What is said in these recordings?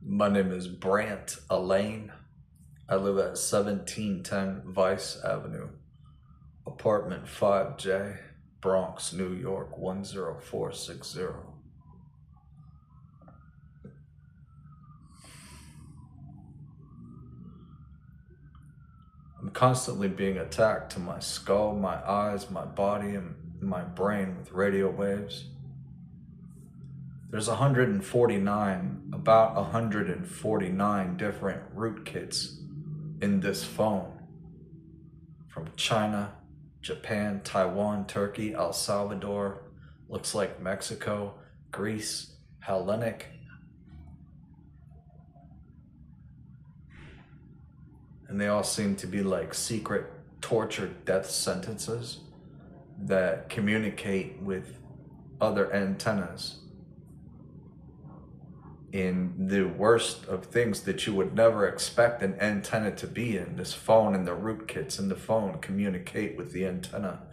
My name is Brandt Allain. I live at 1710 Vyse Avenue, apartment 5J, Bronx, New York 10460. I'm constantly being attacked to my skull, my eyes, my body, and my brain with radio waves. There's about 149 different rootkits in this phone. From China, Japan, Taiwan, Turkey, El Salvador, looks like Mexico, Greece, Hellenic. And they all seem to be like secret tortured death sentences that communicate with other antennas in the worst of things that you would never expect an antenna to be in. This phone and the rootkits in the phone communicate with the antenna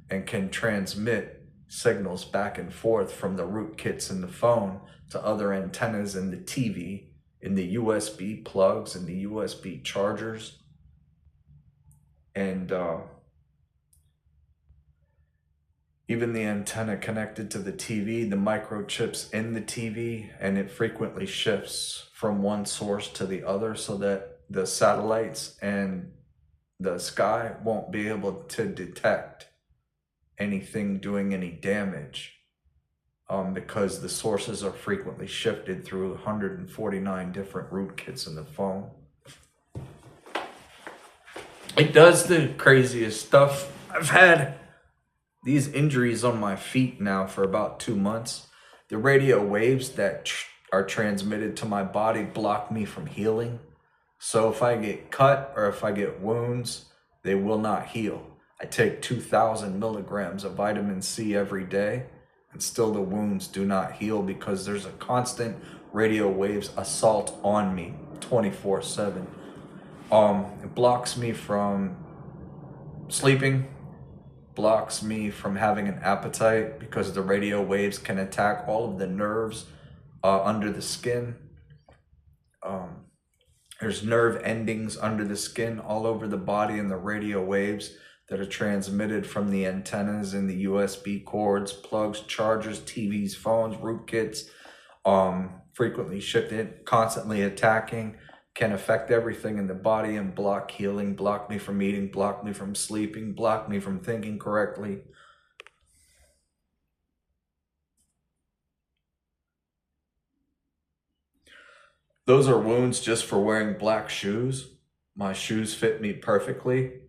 and can transmit signals back and forth from the rootkits in the phone to other antennas in the TV, in the USB plugs, and the USB chargers. And even the antenna connected to the TV, the microchips in the TV, and it frequently shifts from one source to the other so that the satellites and the sky won't be able to detect anything doing any damage because the sources are frequently shifted through 149 different rootkits in the phone. It does the craziest stuff. I've had these injuries on my feet now for about 2 months. The radio waves that are transmitted to my body block me from healing. So if I get cut or if I get wounds, they will not heal. I take 2,000 milligrams of vitamin C every day, and still the wounds do not heal because there's a constant radio waves assault on me 24/7. It blocks me from sleeping, blocks me from having an appetite because the radio waves can attack all of the nerves under the skin. There's nerve endings under the skin all over the body, and the radio waves that are transmitted from the antennas and the USB cords, plugs, chargers, TVs, phones, rootkits, frequently shifted, constantly attacking, can affect everything in the body and block healing, block me from eating, block me from sleeping, block me from thinking correctly. Those are wounds just for wearing black shoes. My shoes fit me perfectly,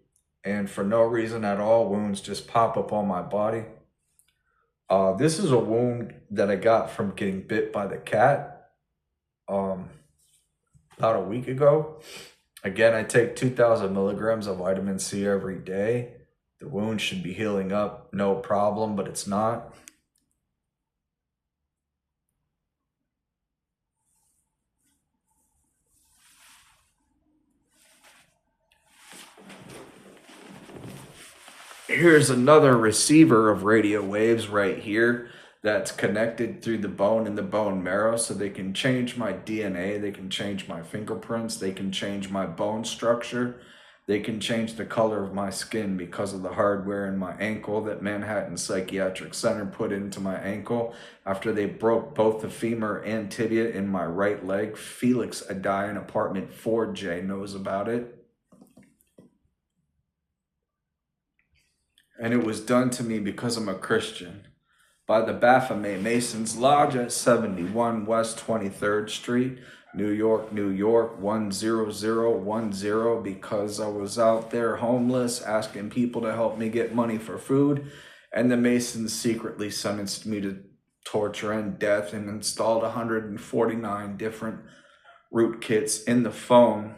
and for no reason at all, wounds just pop up on my body. This is a wound that I got from getting bit by the cat about a week ago. Again, I take 2,000 milligrams of vitamin C every day. The wound should be healing up, no problem, but it's not. Here's another receiver of radio waves right here that's connected through the bone and the bone marrow, so they can change my DNA, they can change my fingerprints, they can change my bone structure, they can change the color of my skin because of the hardware in my ankle that Manhattan Psychiatric Center put into my ankle after they broke both the femur and tibia in my right leg. Felix Adai in apartment 4J knows about it. And it was done to me because I'm a Christian by the Baphomet Masons Lodge at 71 West 23rd Street, New York, 10010, because I was out there homeless asking people to help me get money for food, and the Masons secretly sentenced me to torture and death and installed 149 different rootkits in the phone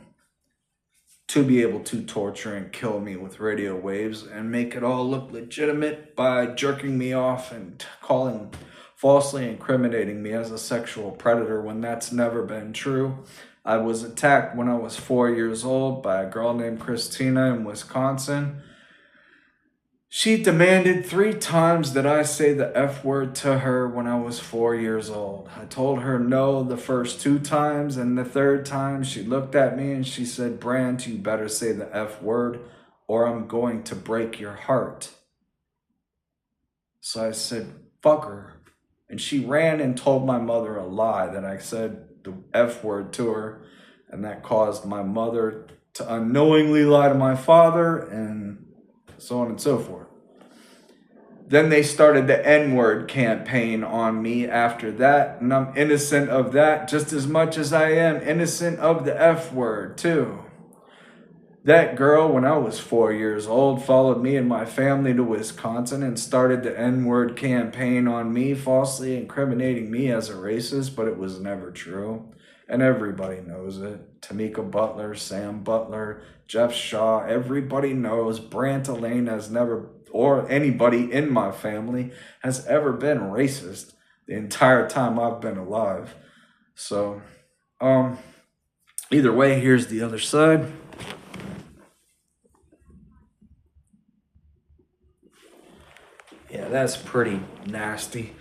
to be able to torture and kill me with radio waves and make it all look legitimate by jerking me off and falsely incriminating me as a sexual predator when that's never been true. I was attacked when I was 4 years old by a girl named Christina in Wisconsin. She demanded 3 times that I say the F word to her when I was 4 years old. I told her no the first 2 times, and the third time she looked at me and she said, Brandt, you better say the F word or I'm going to break your heart. So I said, fuck her. And she ran and told my mother a lie that I said the F word to her, and that caused my mother to unknowingly lie to my father, and so on and so forth. Then they started the N-word campaign on me after that, and I'm innocent of that just as much as I am innocent of the F word too. That girl, when I was 4 years old, followed me and my family to Wisconsin and started the N-word campaign on me, falsely incriminating me as a racist, but it was never true. And everybody knows it. Tamika Butler, Sam Butler, Jeff Shaw, everybody knows Brandt Allain has never, or anybody in my family, has ever been racist the entire time I've been alive. So, either way, here's the other side. Yeah, that's pretty nasty.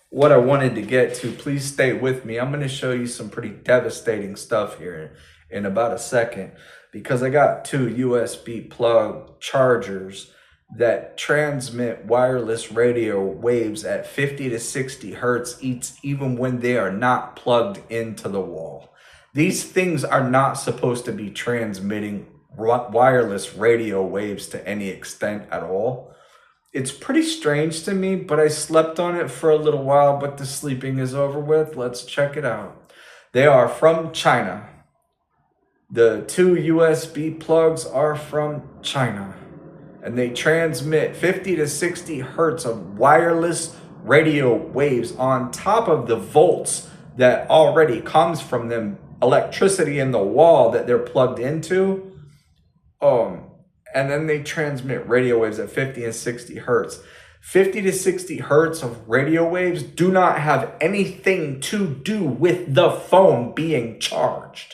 What I wanted to get to, please stay with me. I'm going to show you some pretty devastating stuff here in about a second, because I got 2 USB plug chargers that transmit wireless radio waves at 50 to 60 hertz each, even when they are not plugged into the wall. These things are not supposed to be transmitting wireless radio waves to any extent at all. It's pretty strange to me, but I slept on it for a little while, but the sleeping is over with. Let's check it out. They are from China. The 2 USB plugs are from China, and they transmit 50 to 60 hertz of wireless radio waves on top of the volts that already comes from them, electricity in the wall that they're plugged into. And then they transmit radio waves at 50 and 60 hertz. 50 to 60 hertz of radio waves do not have anything to do with the phone being charged.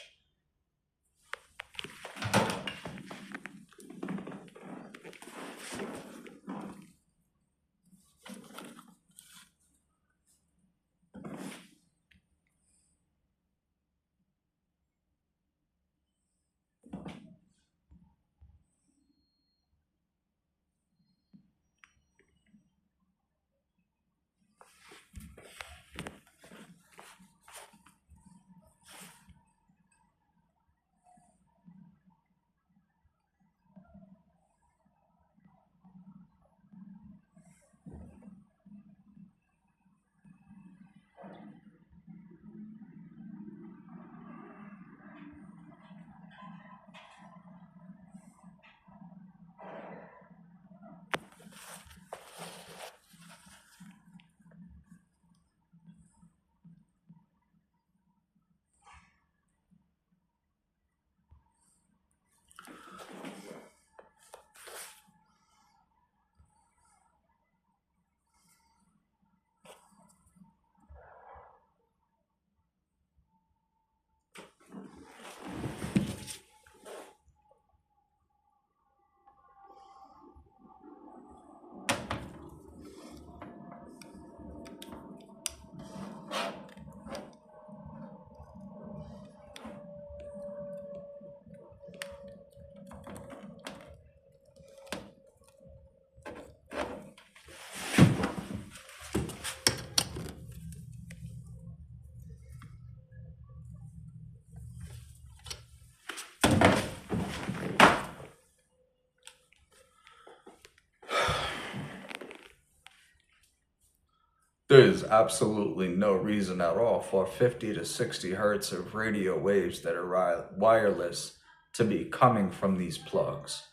There is absolutely no reason at all for 50 to 60 hertz of radio waves that are wireless to be coming from these plugs.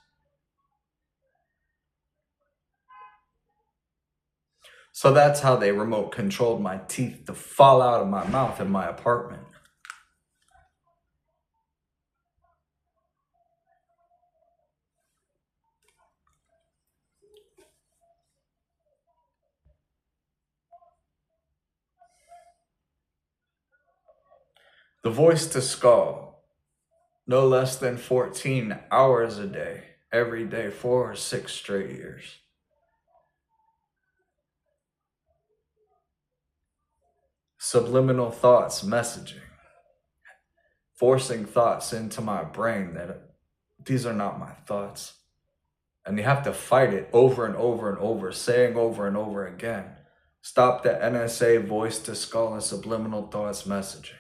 So that's how they remote controlled my teeth to fall out of my mouth in my apartment. The voice to skull. no less than 14 hours a day, every day, 4 or 6 straight years. Subliminal thoughts, messaging, forcing thoughts into my brain that these are not my thoughts. And you have to fight it over and over and over, saying over and over again. Stop the NSA voice to skull and subliminal thoughts messaging.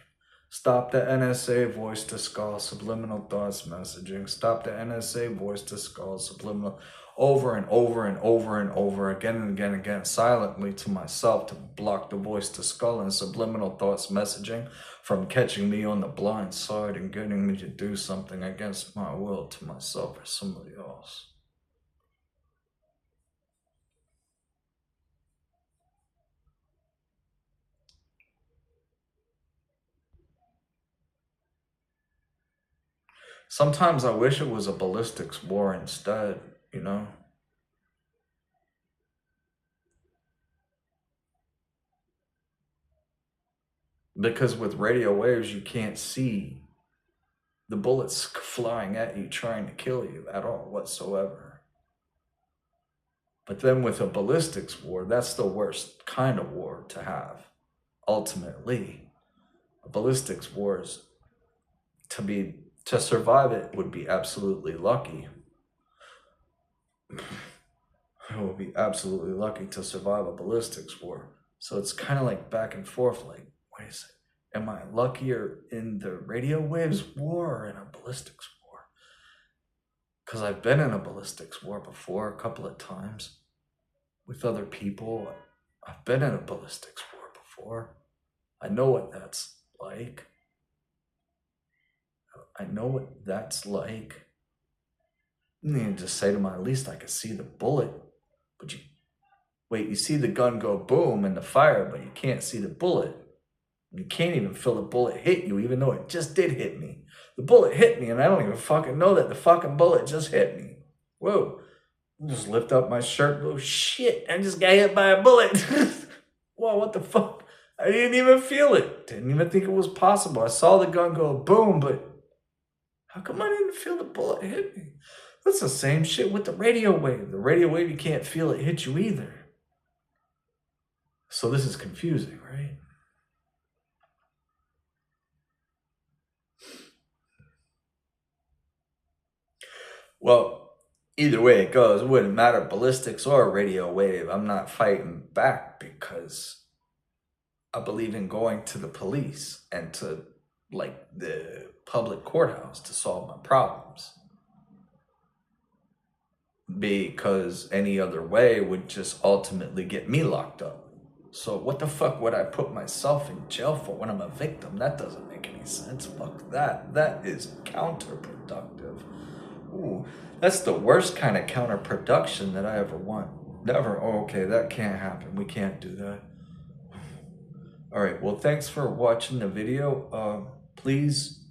Stop the NSA voice to skull subliminal thoughts messaging. Stop the NSA voice to skull subliminal, over and over and over and over again and again and again, silently to myself, to block the voice to skull and subliminal thoughts messaging from catching me on the blind side and getting me to do something against my will to myself or somebody else. Sometimes I wish it was a ballistics war instead, you know? Because with radio waves, you can't see the bullets flying at you, trying to kill you at all whatsoever. But then with a ballistics war, that's the worst kind of war to have, ultimately. A ballistics war is, to survive it would be absolutely lucky. I would be absolutely lucky to survive a ballistics war. So it's kind of like back and forth, like, wait a second, am I luckier in the radio waves war or in a ballistics war? Because I've been in a ballistics war before a couple of times with other people. I've been in a ballistics war before. I know what that's like. I know what that's like. You just say to them, at least I could see the bullet. But you see the gun go boom and the fire, but you can't see the bullet. You can't even feel the bullet hit you, even though it just did hit me. The bullet hit me, and I don't even fucking know that the fucking bullet just hit me. Whoa. I just lift up my shirt. Oh, shit. I just got hit by a bullet. Whoa, what the fuck? I didn't even feel it. Didn't even think it was possible. I saw the gun go boom, but how come I didn't feel the bullet hit me? That's the same shit with the radio wave. The radio wave, you can't feel it hit you either. So this is confusing, right? Well, either way it goes, it wouldn't matter, ballistics or radio wave. I'm not fighting back because I believe in going to the police and to, like, the public courthouse to solve my problems. Because any other way would just ultimately get me locked up. So what the fuck would I put myself in jail for when I'm a victim? That doesn't make any sense. Fuck that. That is counterproductive. Ooh, that's the worst kind of counterproduction that I ever want. Never. Oh, okay, that can't happen. We can't do that. All right, well, thanks for watching the video. Please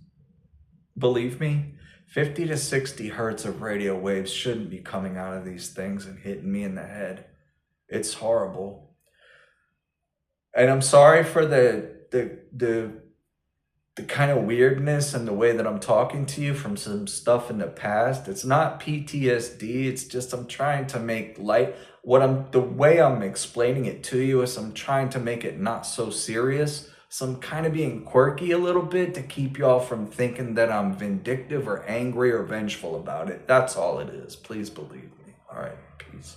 believe me, 50 to 60 hertz of radio waves shouldn't be coming out of these things and hitting me in the head. It's horrible. And I'm sorry for the kind of weirdness and the way that I'm talking to you from some stuff in the past. It's not PTSD. It's just I'm trying to make light. The way I'm explaining it to you is I'm trying to make it not so serious. So I'm kind of being quirky a little bit to keep y'all from thinking that I'm vindictive or angry or vengeful about it. That's all it is. Please believe me. All right, peace.